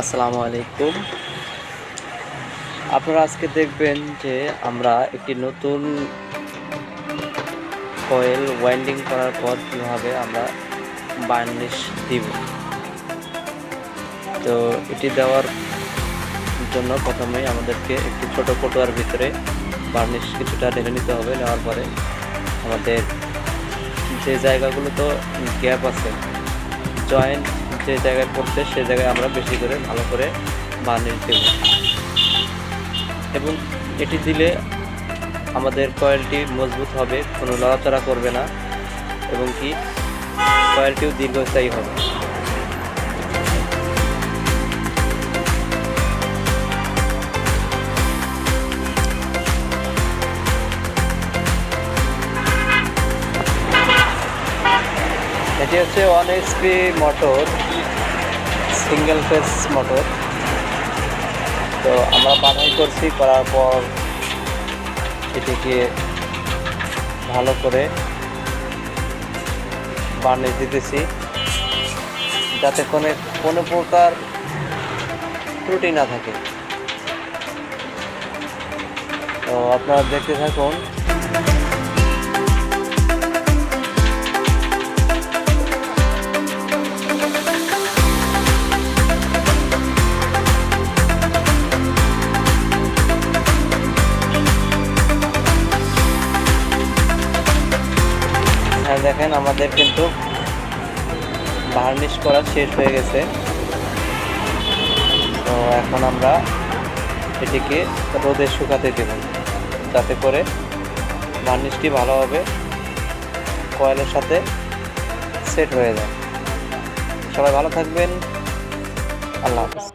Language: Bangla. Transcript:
আসসালামু আলাইকুম। আপনারা আজকে দেখবেন যে আমরা একটি নতুন কয়েল ওয়াইন্ডিং করার পর কীভাবে আমরা বার্নিশ দিব। তো এটি দেওয়ার জন্য প্রথমেই আমাদেরকে একটি ছোট পটুয়ার ভিতরে বার্নিশ কিছুটা ঢেলে নিতে হবে। নেওয়ার পরে আমাদের যে জায়গাগুলো তো গ্যাপ আছে, জয়েন্ট যে জায়গায় পড়ছে সে জায়গায় আমরা বেশি করে ভালো করে বার্নিশ দেব এবং এটি দিলে আমাদের কয়েলটি মজবুত হবে, কোনো নড়াচড়া করবে না এবং কি কয়েলটিও দীর্ঘস্থায়ী হবে। এটি হচ্ছে 1 HP motor, single phase motor. তো আমরা বাধাই করছি, করার পর এটিকে ভালো করে বার্নিশ দিতেছি যাতে কোনো প্রকার ত্রুটি না থাকে। তো আপনারা দেখতে থাকুন। দেখেন আমাদের কিন্তু বার্নিশ করা শেষ হয়ে গেছে। তো এখন আমরা এটিকে রোদে শুকাতে দেব যাতে করে বার্নিশটি ভালোভাবে কয়েলের সাথে সেট হয়ে যায়। সবাই ভালো থাকবেন। আল্লাহ হাফেজ।